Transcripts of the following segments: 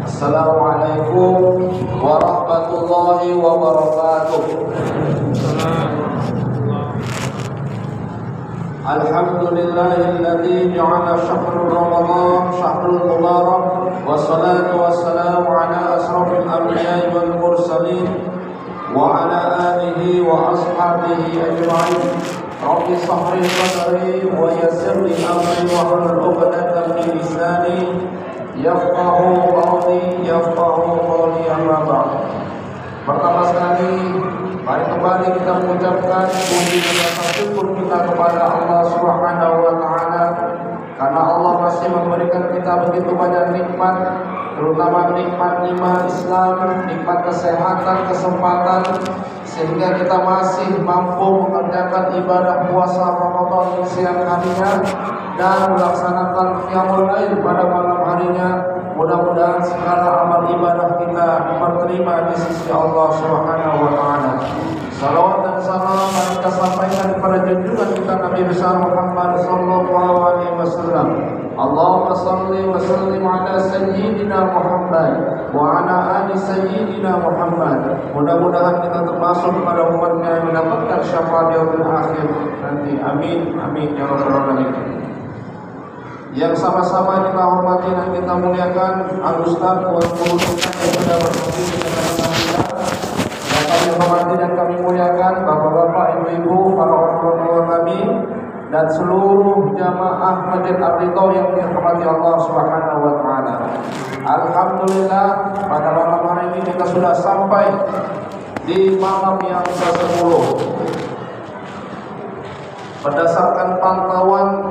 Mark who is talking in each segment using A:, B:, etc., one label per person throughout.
A: Assalamualaikum warahmatullahi wabarakatuh. Alhamdulillahilladzi ja'ala syahrul Ramadan syahrul mubarak, wassalatu wassalamu ala asrofil anbiya'i wal mursalin wa ala alihi wa ashabihi ajma'in. Rabbi shrah li sadri wa yassir li amri wa hlul 'uqdatam min lisani yafqahu qawli amma ba'd. Pertama sekali, mari kembali kita mengucapkan puji dan rasa syukur kita kepada Allah Subhanahu wa taala, karena Allah masih memberikan kita begitu banyak nikmat, terutama nikmat iman Islam, nikmat kesehatan, kesempatan, sehingga kita masih mampu mengerjakan ibadah puasa Ramadan di siang harinya dan melaksanakan qiyamul lail pada malam harinya. Mudah-mudahan segala amal ibadah kita diterima di sisi Allah Subhanahu wa taala. Salawat dan salam kita sampaikan kepada junjungan kita Nabi besar Muhammad sallallahu alaihi wasallam. Allahumma shalli wa sallim ala sayyidina Muhammad wa ala ali sayyidina Muhammad. Mudah-mudahan kita termasuk pada umatnya yang mendapatkan syafaat yaumil akhir nanti. Amin amin ya rabbal alamin. Yang sama-sama kita hormati dan kita muliakan Al-Ustaz Tuan Guru kita yang sudah berbakti di tengah-tengah kita, yang kami hormati dan kami muliakan bapak-bapak, ibu-ibu, para orang tua kami, dan seluruh jamaah Masjid Ar-Ridha yang dirahmati Allah Subhanahu wa taala. Alhamdulillah, pada malam hari ini kita sudah sampai di malam yang ke-10. Berdasarkan pantauan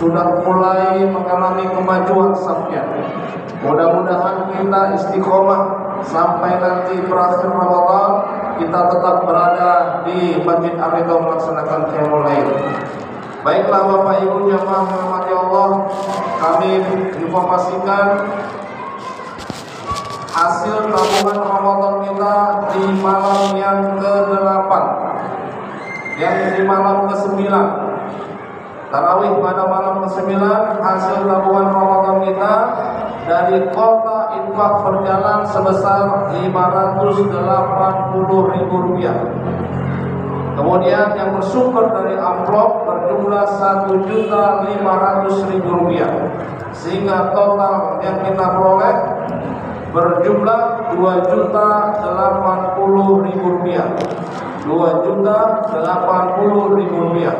A: sudah mulai mengalami kemajuan safnya. Mudah-mudahan kita istiqomah sampai nanti berakhir Ramadan, kita tetap berada di Masjid Ar-Ridha melaksanakan qiyamul lail. Baiklah Bapak Ibu jamaah rahmati Allah, kami informasikan hasil tabungan Ramadan kita di malam yang ke-8, yang di malam ke-9. Tarawih pada malam ke-9, hasil tabungan Ramadan kita dari kota infak berjalan sebesar Rp580.000. Kemudian yang bersumber dari amplop berjumlah Rp1.500.000, sehingga total yang kita peroleh berjumlah Rp2.080.000. Rp2.080.000.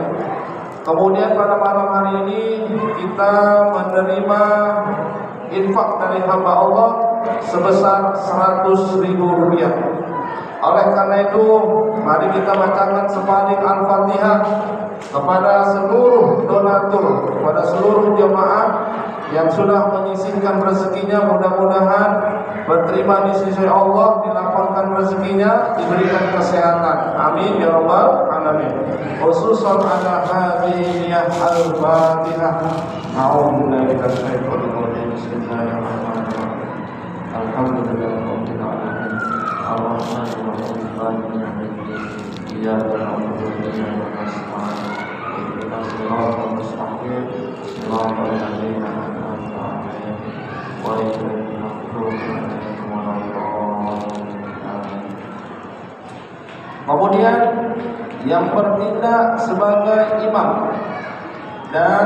A: Kemudian pada malam hari ini kita menerima infak dari hamba Allah sebesar Rp100.000. Oleh karena itu, mari kita bacakan sepaling Al-Fatihah kepada seluruh donatur, kepada seluruh jemaah yang sudah menyisihkan rezekinya. Mudah-mudahan berterima di sisi Allah, dilapangkan rezekinya, diberikan kesehatan. Amin ya rabbal alamin. Khususan ala hadhihi al-Fatihah. A'udzubillahi minasyaitonir rajim. Bismillahirrahmanirrahim. Alhamdulillahirabbil alamin. Arrahmanirrahim. Maliki yaumiddin. Iyyaka na'budu wa iyyaka nasta'in. Ihdinas siratal mustaqim. Siratal ladzina an'amta 'alaihim ghairil maghdubi 'alaihim waladdallin. Kemudian yang bertindak sebagai imam dan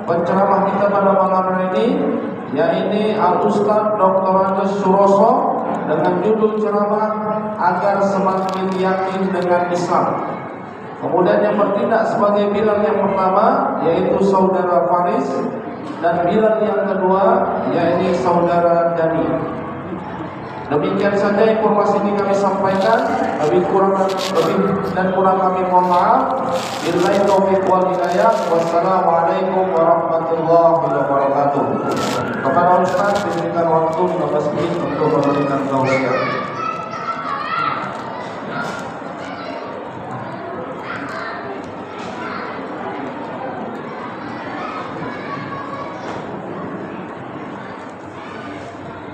A: penceramah kita pada malam hari ini, yaitu Al-Ustaz Dr. Andes Suroso, dengan judul ceramah agar semakin yakin dengan Islam. Kemudian yang bertindak sebagai bilal yang pertama yaitu saudara Faris, dan bilal yang kedua yaitu saudara Dani. Demikian saja informasi ini kami sampaikan. Lebih dan kurang kami mohon maaf. Billahi taufiq wal hidayah. Wassalamualaikum warahmatullahi wabarakatuh. Kepada Ustaz diberikan waktu 15 menit untuk memberikan tausiah.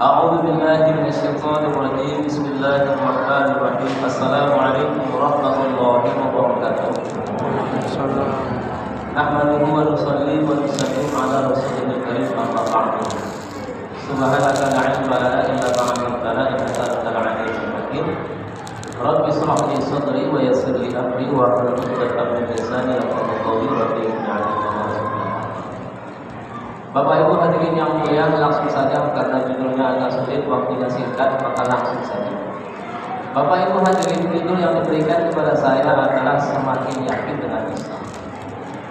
B: A'udzu billahi minasyaitonir rajim. Bismillahirrahmanirrahim. Assalamualaikum warahmatullahi wabarakatuh. Nahmaduhu wa nusalli wa nusallim ala rasulil karim amma ba'du. Subhanaka la ilma lana illa ma 'allamtana innaka antal alimul hakim. Rabbi shrah li sadri wa yassir li amri wa hlul 'uqdatam min lisani yafqahu qawli rabbi ij'alni Bapak Ibu hadirin yang mulia, langsung saja karena judulnya agak sulit, waktunya singkat, maka langsung saja. Bapak Ibu hadirin, judul yang diberikan kepada saya adalah semakin yakin dengan Islam.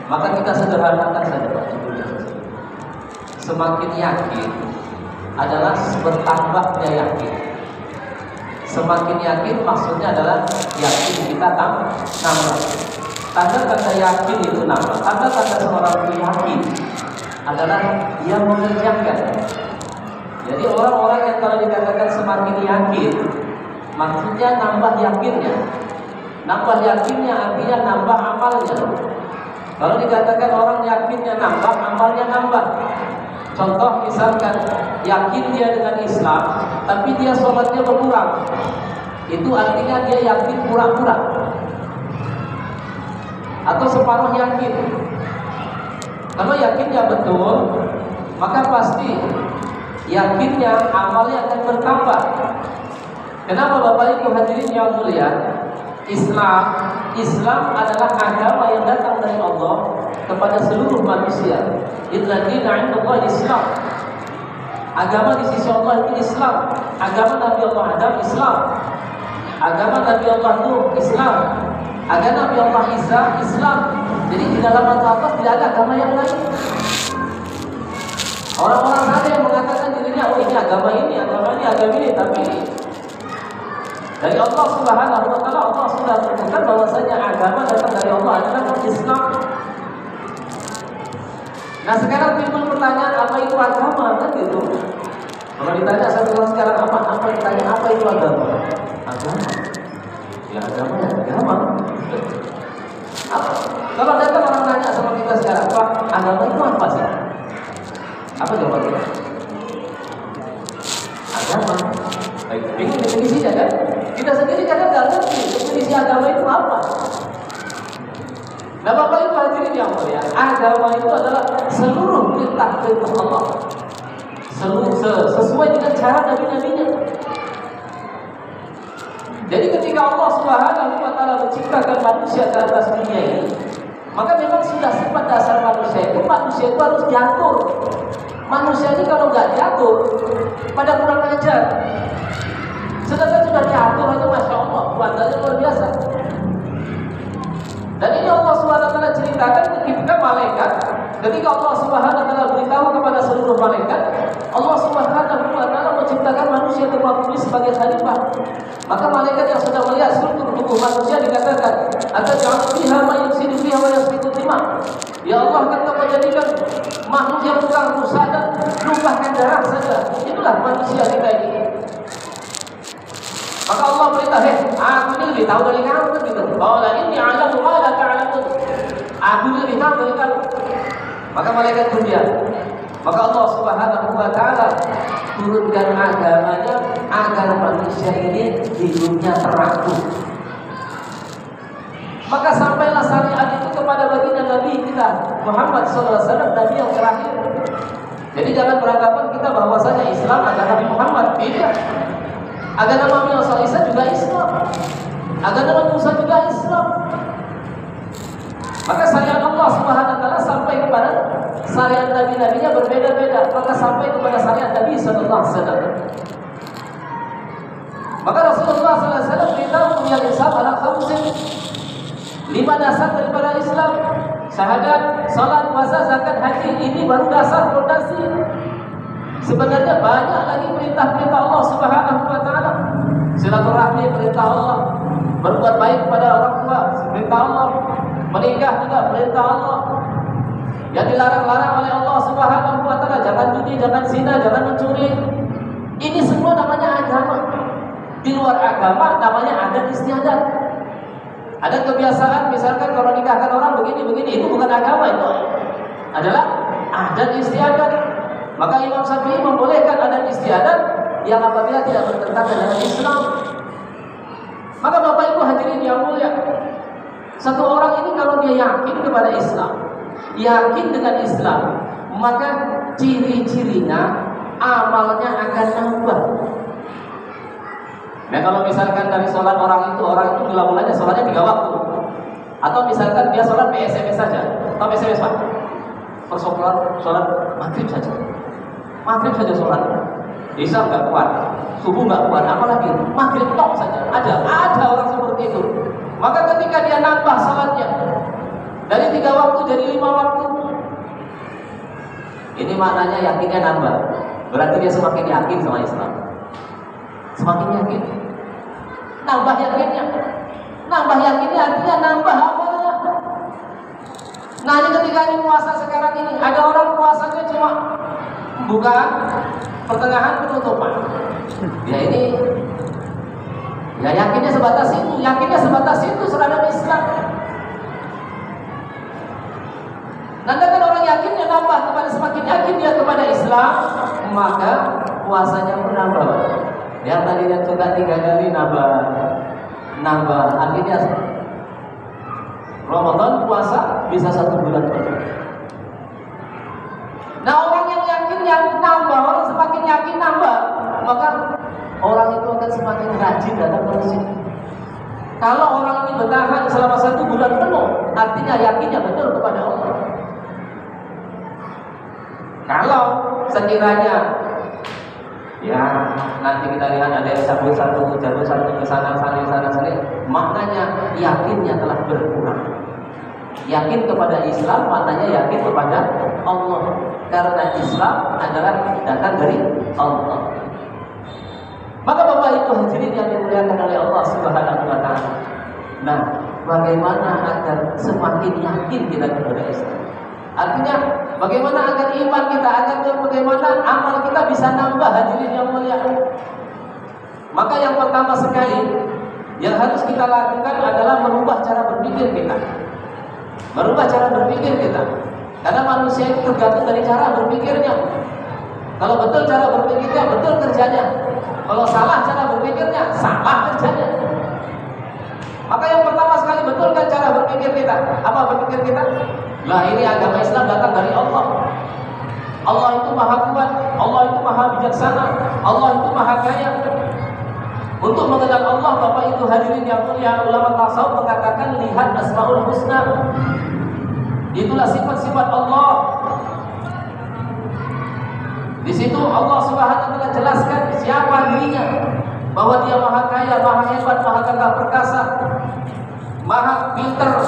B: Maka kita sederhanakan saja Pak judulnya. Semakin yakin adalah bertambahnya yakin. Semakin yakin maksudnya adalah yakin kita nambah. Tanda kata yakin itu nambah. Tanda kata seorang yakin adalah dia mengerjakan. Jadi orang-orang yang kalau dikatakan semakin yakin, maksudnya nambah yakinnya. Nambah yakinnya artinya nambah amalnya. Kalau dikatakan orang yakinnya nambah, amalnya nambah. Contoh misalkan yakin dia dengan Islam, tapi dia sholatnya berkurang, itu artinya dia yakin pura-pura atau separuh yakin. Kalau yakinnya betul, maka pasti yakinnya amalnya akan bertambah. Kenapa Bapak Ibu hadirin yang mulia? Islam adalah agama yang datang dari Allah kepada seluruh manusia. Innadina 'indallahi Islam. Agama di sisi Allah itu Islam. Agama Nabi Allah Adam Islam. Agama Nabi Allah Nuh Islam. Agama Nabi Allah Isa Islam. Jadi di dalam al-Qur'an tidak ada agama yang lain. Orang-orang ada yang mengatakan dirinya, oh ini agama ini, tapi dari Allah Subhanahu wa taala Allah sudah tentukan bahwasanya agama datang dari Allah adalah Islam. Nah sekarang timbul pertanyaan, apa itu agama? Kan gitu. Kalau ditanya satu orang sekarang apa ditanya apa itu agama? Agama. Ya agama. Apa? Kalau datang orang nanya sama kita sekarang, Pak, agama itu apa sih? Apa jawaban kita? Agama. Baik, ini definisinya kan? Kita sendiri kadang nggak ngerti definisi agama itu apa. Nah Bapak Ibu hadirin yang mulia, agama itu adalah seluruh perintah-perintah Allah, sesuai dengan cara nabi-nabinya. Jadi ketika Allah Subhanahu wa taala menciptakan manusia ke atas dunia ini, maka memang sudah sifat dasar manusia itu harus diatur. Manusia ini kalau nggak diatur, pada kurang ajar. Sedangkan sudah diatur aja, masya Allah, kuatnya luar biasa. Dan ini Allah Subhanahu wa taala ceritakan ketika malaikat, ketika Allah Subhanahu wa taala beritahu kepada seluruh malaikat, Allah Subhanahu wa taala menciptakan manusia di muka bumi sebagai khalifah. Maka malaikat yang sudah melihat struktur tubuh manusia dikatakan, "Ataj'alu fiha ma yufsidu fiha wa yasfiku dima." Ya Allah, akan Kau menjadikan makhluk yang tukang rusak dan numpahkan darah saja. Itulah manusia kita ini. Maka Allah beritahu, aku ini lebih tahu dari kamu kan gitu. Qala inni a'lamu ma la ta'lamun. Aku ini lebih tahu dari kamu. Maka malaikat berdiam. Maka Allah Subhanahu wa taala turunkan agamanya agar manusia ini hidupnya teratur. Maka sampailah syariat itu kepada baginda Nabi kita Muhammad SAW, Nabi yang terakhir. Jadi jangan beranggapan kita bahwasanya Islam adalah Nabi Muhammad. Tidak. Agama Nabi Isa juga Islam. Agama Nabi Musa juga Islam. Maka syariat Allah Subhanahu wa taala sampai kepada syariat nabi-nabinya berbeda-beda. Maka sampai kepada syariat Nabi sallallahu alaihi wasallam. Maka Rasulullah sallallahu alaihi wasallam beritahu yang Islam adalah khamsin. 5 dasar daripada Islam. Syahadat, salat, puasa, zakat, haji, ini baru dasar fondasi. Sebenarnya banyak lagi perintah-perintah Allah Subhanahu wa taala. Silaturahmi perintah Allah, berbuat baik kepada orang tua perintah Allah, menikah juga perintah Allah. Yang dilarang-larang oleh Allah Subhanahu wa taala, jangan judi, jangan zina, jangan mencuri. Ini semua namanya agama. Di luar agama namanya adat istiadat. Ada kebiasaan misalkan kalau nikahkan orang begini, itu bukan agama, itu adalah adat istiadat. Maka Imam Syafi'i membolehkan adat istiadat yang apabila tidak bertentangan dengan Islam. Maka Bapak Ibu hadirin yang mulia, satu orang ini kalau dia yakin kepada Islam, yakin dengan Islam, maka ciri-cirinya amalnya akan nambah. Nah kalau misalkan dari sholat orang itu mula-mulanya sholatnya 3 waktu, atau misalkan dia sholat PSMS saja, atau PSMS Pak, sholat maghrib saja sholat, isya nggak kuat, subuh nggak kuat, apalagi maghrib tok saja. Ada orang seperti itu. Maka ketika dia nambah sholatnya dari 3 waktu jadi 5 waktu, ini maknanya yakinnya nambah. Berarti dia semakin yakin sama Islam, semakin yakin. Nambah yakinnya artinya nambah amalnya. Nah ini ketika ini puasa sekarang ini, ada orang puasanya cuma bukan pertengahan penutupan. Ya ini, ya yakinnya sebatas itu terhadap Islam. Nanti kan orang yakinnya nambah, semakin yakin dia kepada Islam, maka puasanya pun nambah. Yang tadinya sudah 3 kali nambah, artinya Ramadan puasa bisa 1 bulan penuh. Nah orang yang yakin yang nambah, orang semakin yakin nambah, maka orang itu akan semakin rajin datang ke masjid. Kalau orang ini bertahan selama 1 bulan penuh, artinya yakinnya betul kepada Allah. Kalau sekiranya ya nanti kita lihat ada yang cabut satu ke sana sini, maknanya yakinnya telah berkurang. Yakin kepada Islam maknanya yakin kepada Allah, karena Islam adalah datang dari Allah. Maka Bapak Ibu hadirin yang dimuliakan oleh Allah Subhanahu wa taala. Nah, bagaimana agar semakin yakin kita kepada Islam? Artinya bagaimana agar iman kita, bagaimana amal kita bisa nambah, hadirin yang mulia. Maka yang pertama sekali yang harus kita lakukan adalah merubah cara berpikir kita. Karena manusia itu tergantung dari cara berpikirnya. Kalau betul cara berpikirnya, betul kerjanya. Kalau salah cara berpikirnya, salah kerjanya. Maka yang pertama sekali betulkan cara berpikir kita. Apa berpikir kita? Lah ini agama Islam datang dari Allah. Allah itu maha kuat, Allah itu maha bijaksana, Allah itu maha kaya. Untuk mengenal Allah, Bapak Ibu hadirin yang mulia, ulama tasawuf mengatakan lihat Asmaul Husna. Itulah sifat-sifat Allah. Di situ Allah Subhanahu wa taala jelaskan siapa dirinya, bahwa dia maha kaya, maha hebat, maha gagah perkasa, maha pintar.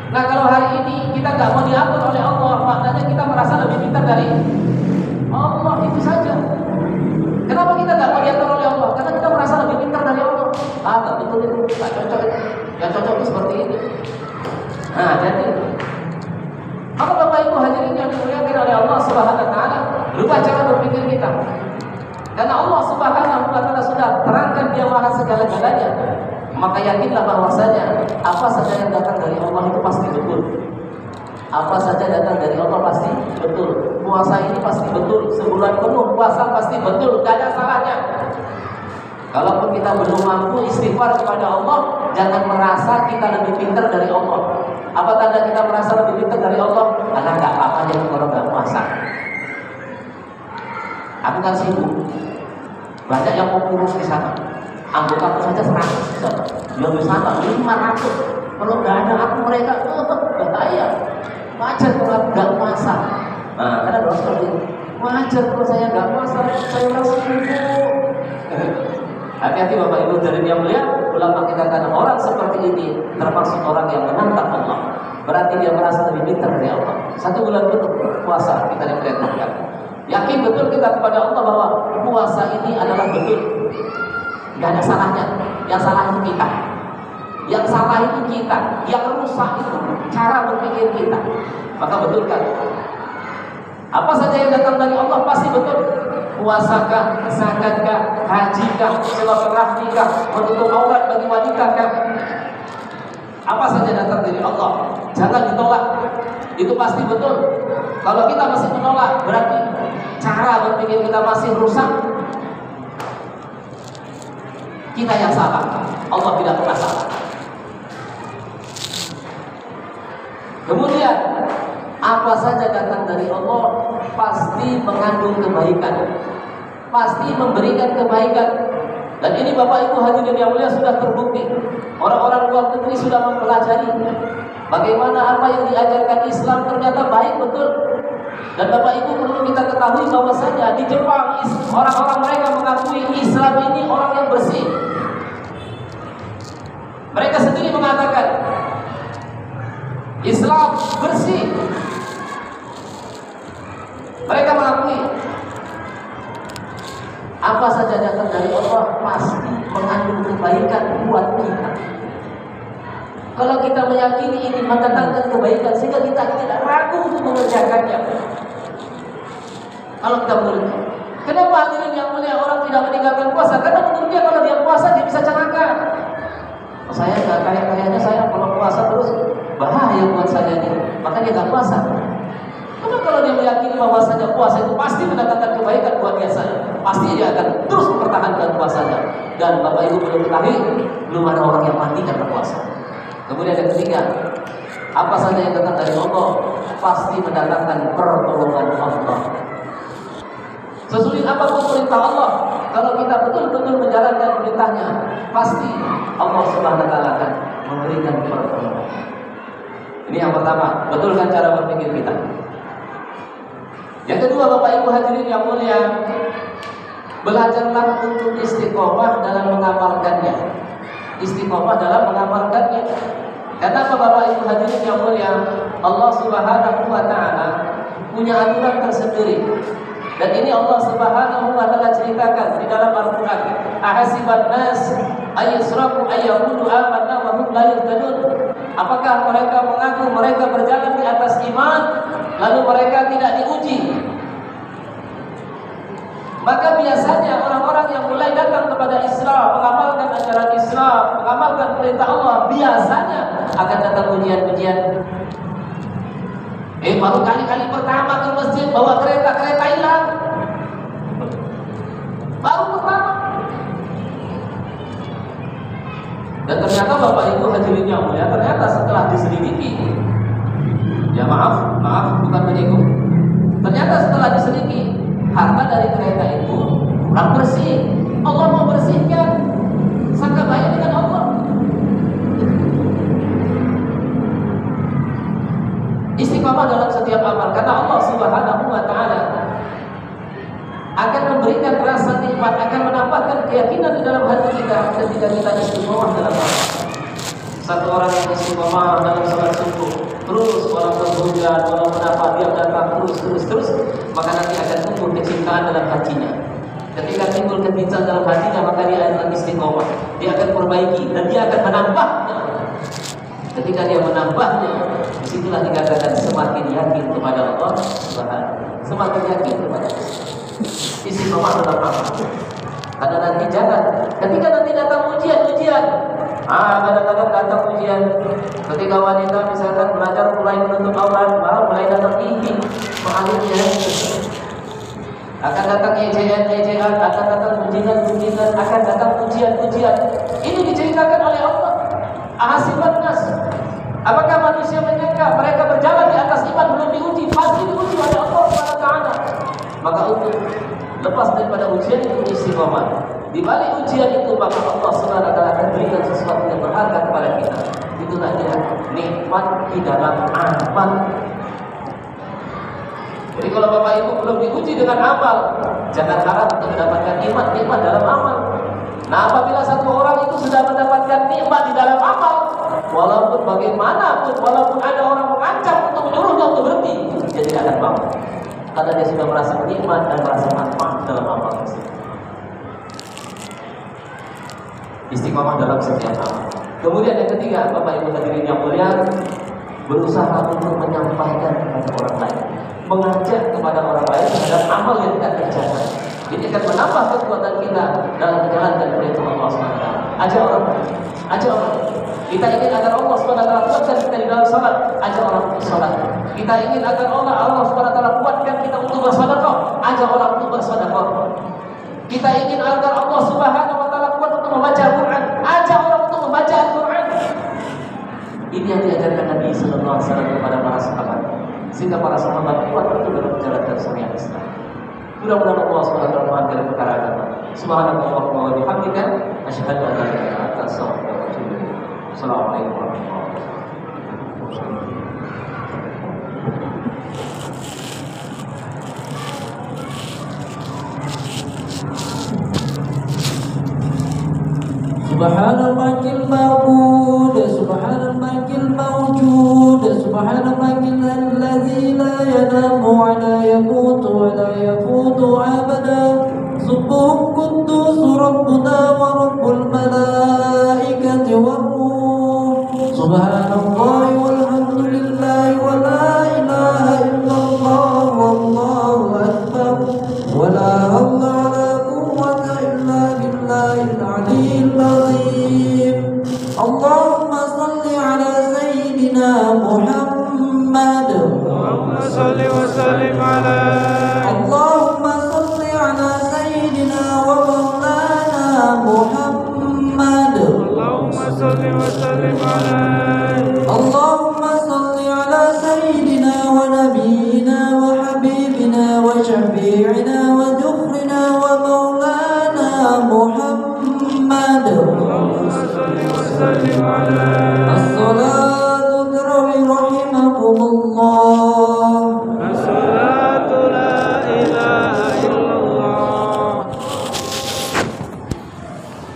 B: Nah kalau hari ini kita nggak mau diatur oleh Allah, maknanya kita merasa lebih pintar dari Allah, itu saja. Kenapa kita nggak mau diatur oleh Allah? Karena kita merasa lebih pintar dari Allah. Nggak betul itu, nggak cocok itu. Yang cocok itu seperti ini. Nah jadi, maka Bapak Ibu hadirin yang dimuliakan oleh Allah Subhanahu wa taala, berubah cara berpikir kita. Karena Allah Subhanahu wa taala sudah terangkan dia maha segala-galanya. Maka yakinlah bahwasanya apa saja yang datang dari Allah itu pasti betul. Apa saja datang dari Allah pasti betul. Puasa ini pasti betul, sebulan penuh puasa pasti betul, tidak ada salahnya. Kalaupun kita belum mampu istighfar kepada Allah, jangan merasa kita lebih pintar dari Allah. Apa tanda kita merasa lebih pintar dari Allah? Karena nggak apa-apa jadi kalau nggak puasa. Aku kan sibuk, banyak yang mau kurus di sana. Anggota aku saja 100, yang di sana 500. Kalau nggak ada aku mereka bahaya. Wajar kalau nggak puasa. Nah, karena doa seperti itu. Wajar kalau saya nggak puasa, saya merasa sibuk. Hati-hati Bapak Ibu dari yang mulia, ulama kita katakan orang seperti ini termasuk orang yang menantang Allah. Berarti dia merasa lebih pintar dari Allah. 1 bulan penuh puasa kita diperintahkan. Yakin betul kita kepada Allah bahwa puasa ini adalah betul. Gak ada salahnya. Yang salah itu kita. Yang salah itu kita. Yang rusak itu cara berpikir kita. Maka betulkan. Apa saja yang datang dari Allah pasti betul. Puasakah, zakatkah, hajikah, silaturahmikah, menutup aurat bagi wanitakah, apa saja datang dari Allah, jangan ditolak. Itu pasti betul. Kalau kita masih menolak, berarti cara berpikir kita masih rusak. Kita yang salah, Allah tidak pernah salah. Kemudian apa saja datang dari Allah pasti mengandung kebaikan, pasti memberikan kebaikan. Dan ini Bapak Ibu hadirin yang mulia sudah terbukti. Orang-orang luar negeri sudah mempelajari bagaimana apa yang diajarkan Islam ternyata baik betul. Dan Bapak Ibu perlu kita ketahui bahwasanya di Jepang orang-orang mereka mengakui Islam ini orang yang bersih. Mereka sendiri mengatakan Islam bersih. Mereka mengakui apa saja datang dari Allah pasti mengandung kebaikan buat kita. Kalau kita meyakini ini mendatangkan kebaikan sehingga kita tidak ragu untuk mengerjakannya. Kalau kita boleh, kenapa hadirin yang mulia orang tidak meninggalkan puasa? Karena menurut dia kalau dia puasa dia bisa celaka. Saya nggak kayaknya saya kalau puasa terus bahaya buat saya ini, maka dia nggak puasa. Karena kalau dia meyakini bahwasanya puasa itu pasti mendatangkan kebaikan buat dia, pasti dia akan terus mempertahankan puasanya. Dan Bapak Ibu perlu ketahui, belum ada orang yang mati karena puasa. Kemudian yang ketiga, apa saja yang datang dari Allah pasti mendatangkan pertolongan Allah. Sesulit apapun perintah Allah, kalau kita betul-betul menjalankan perintahnya, pasti Allah Subhanahu wa taala akan memberikan pertolongan. Ini yang pertama, betulkan cara berpikir kita. Yang kedua, Bapak Ibu hadirin yang mulia, belajarlah untuk istiqomah dalam mengamalkannya. Istiqomah dalam mengamalkannya. Kenapa Bapak Ibu hadirin yang mulia? Allah Subhanahu wa taala punya aturan tersendiri. Dan ini Allah Subhanahu wa taala ceritakan di dalam Al-Qur'an. Ahasiban nas ayyusraku ayyaqulu amanna wa hum la yuftadun. Apakah mereka mengaku mereka berjalan di atas iman lalu mereka tidak diuji? Maka biasanya orang-orang yang mulai datang kepada Islam, mengamalkan ajaran Islam, mengamalkan perintah Allah, biasanya akan datang ujian-ujian. Baru kali-kali pertama ke masjid bawa kereta hilang. Baru pertama. Dan ternyata Bapak Ibu hadirin yang mulia, ternyata setelah diselidiki, ya maaf bukan menyinggung. Ternyata setelah diselidiki, harta dari kereta itu kurang bersih. Allah mau bersihkan, sangka baik dengan Allah. Istiqamah dalam setiap amal, karena Allah Subhanahu wa taala akan memberikan rasa nikmat, akan menambahkan keyakinan di dalam hati kita ketika kita istiqamah dalam amal. Satu orang yang istiqamah dalam salat subuh, terus walaupun hujan, walaupun apa, dia datang terus, maka nanti akan tumbuh kecintaan dalam hatinya. Ketika timbul kecintaan dalam hatinya, maka dia akan istiqamah, dia akan perbaiki dan dia akan menambahnya. Ketika dia menambahnya, disitulah dikatakan semakin yakin kepada Allah Subhanahu, semakin yakin kepada Allah. Istiqomah dalam amal. Karena nanti jangan, ketika nanti datang ujian, kadang-kadang datang ujian. Ketika wanita misalkan belajar mulai menutup aurat, mulai datang tinggi, mengalirnya. Akan datang ejaan, akan datang ujian, akan datang ujian. Ini diceritakan oleh Allah. Ahasiban nas. Apakah manusia menyangka mereka berjalan di atas iman belum diuji? Pasti diuji oleh Allah Subhanahu wa taala. Maka untuk lepas daripada ujian itu istiqomah. Di balik ujian itu maka Allah Subhanahu wa taala akan berikan sesuatu yang berharga kepada kita. Itulah dia nikmat di dalam amal. Jadi kalau Bapak Ibu belum diuji dengan amal, jangan harap untuk mendapatkan nikmat dalam amal. Nah, apabila satu orang itu sudah mendapatkan nikmat di dalam amal, walaupun bagaimanapun, walaupun ada orang mengancam untuk menyuruhnya untuk berhenti, dia tidak akan mau. Karena dia sudah merasa nikmat dan merasa manfaat dalam amal tersebut. Istiqomah dalam setiap amal. Kemudian yang ketiga, Bapak Ibu hadirin yang mulia, berusaha untuk menyampaikan kepada orang lain, mengajak kepada orang lain terhadap amal yang kita kerjakan. Ini akan menambah kekuatan kita dalam menjalankan perintah Allah SWT. Ajak orang. Kita ingin agar Allah SWT kuatkan kita di dalam salat, ajak orang untuk salat. Kita ingin agar Allah SWT kuatkan kita untuk bersedekah, ajak orang untuk bersedekah. Kita ingin agar Allah Subhanahu wa taala kuat untuk membaca Al-Quran. Ajak orang untuk membaca Al-Quran. Ini yang diajarkan Nabi Sallallahu Alaihi Wasallam kepada para sahabat, sehingga para sahabat kuat betul dalam menjalankan syariat Islam. Mudah-mudahan Allah SWT mengampuni perkara agama. Subhanallah wa bihamdika, asyhadu an la ilaha illa anta, astaghfiruka wa atubu ilaik. Assalamualaikum warahmatullahi wabarakatuh.
C: سبحان الملك المعبود سبحان الملك الموجود سبحان الملك الذي لا ينام ولا يموت ولا يفوت أبدا سبح قدوس